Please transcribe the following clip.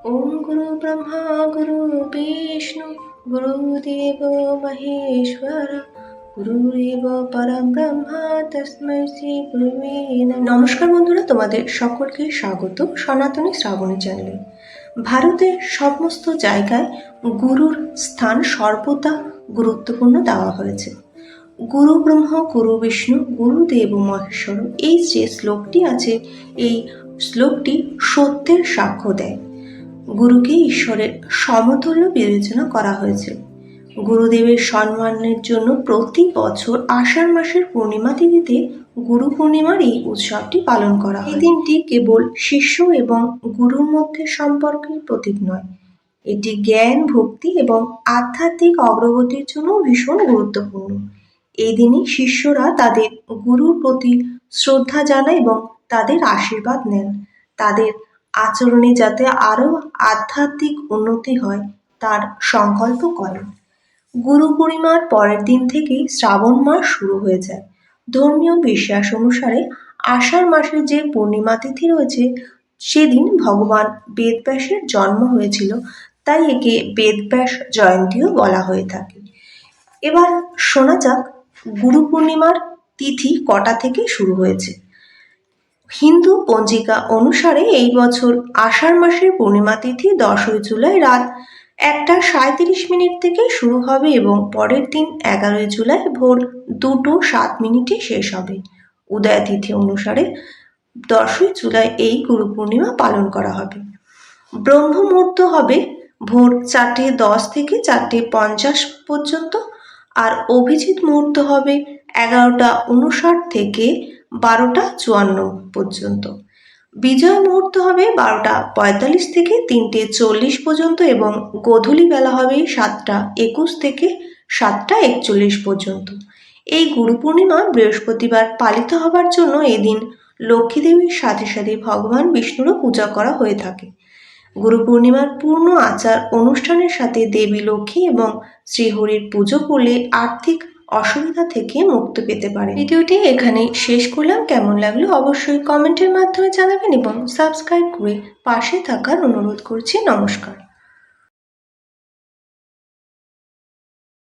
ओम गुरु ब्रह्मा गुरु विष्णु गुरुदेव महेश्वर গুরুদেব পরম ব্রহ্মা তস্मै শ্রী গুরুবে নমঃ। নমস্কার বন্ধুরা, তোমাদের সকলকে স্বাগত সনাতনী শ্রাবণী চ্যানেলে। ভারতের সমস্ত জায়গায় গুরুর স্থান সর্বদা গুরুত্বপূর্ণ দেওয়া হয়েছে। গুরু ব্রহ্ম গুরু বিষ্ণু গুরুদেব মহেশ্বর, এই যে শ্লোকটি আছে, এই শ্লোকটি সত্যের সাক্ষ্য দেয়। গুরুকে ঈশ্বরের সমতুল্য বিবেচনা করা হয়েছে। গুরুদেবের সম্মানের জন্য প্রতি বছর আষাঢ় মাসের পূর্ণিমা তিথিতে গুরু পূর্ণিমার এই উৎসবটি পালন করা হয়। এই দিনটি কেবল শিষ্য এবং গুরুর মধ্যে সম্পর্কের প্রতীক নয়, এটি জ্ঞান, ভক্তি এবং আধ্যাত্মিক অগ্রগতির জন্য ভীষণ গুরুত্বপূর্ণ। এই দিনে শিষ্যরা তাদের গুরুর প্রতি শ্রদ্ধা জানায় এবং তাদের আশীর্বাদ নেন। তাদের আচরণে যাতে আরও আধ্যাত্মিক উন্নতি হয় তার সংকল্প করেন। গুরু পূর্ণিমার পরের দিন থেকেই শ্রাবণ মাস শুরু হয়ে যায়। ধর্মীয় বিশ্বাস অনুসারে আষাঢ় মাসের যে পূর্ণিমা তিথি রয়েছে, সেদিন ভগবান বেদব্যাসের জন্ম হয়েছিল, তাই একে বেদব্যাস জয়ন্তীও বলা হয়ে থাকে। এবার শোনা যাক গুরু পূর্ণিমার তিথি কটা থেকে শুরু হয়েছে। হিন্দু পঞ্জিকা অনুসারে এই বছর আষাঢ় মাসের পূর্ণিমা তিথি 10ই জুলাই রাত 1:37 থেকে শুরু হবে এবং পরের দিন 11ই জুলাই ভোর 2:07 শেষ হবে। উদয় তিথি অনুসারে 10ই জুলাই এই গুরু পূর্ণিমা পালন করা হবে। ব্রহ্ম মুহূর্ত হবে ভোর 4:10 থেকে 4:50 পর্যন্ত, আর অভিজিৎ মুহূর্ত হবে 11:59 থেকে 12:54 পর্যন্ত। বিজয় মুহূর্ত হবে 12:45 থেকে 3:40 পর্যন্ত এবং গোধূলি বেলা হবে 7:21 থেকে 7:41 পর্যন্ত। এই গুরু পূর্ণিমা বৃহস্পতিবার পালিত হবার জন্য এদিন লক্ষ্মী দেবীর সাথে সাথে ভগবান বিষ্ণুরও পূজা করা হয়ে থাকে। গুরু পূর্ণিমার পূর্ণ আচার অনুষ্ঠানের সাথে দেবী লক্ষ্মী এবং শ্রীহরির পুজো করলে আর্থিক অসুবিধা থেকে মুক্তি পেতে পারে। ভিডিওটি এখানে শেষ করলাম। কেমন লাগলো অবশ্যই কমেন্টের মাধ্যমে জানাবেন এবং সাবস্ক্রাইব করে পাশে থাকার অনুরোধ করছি। নমস্কার।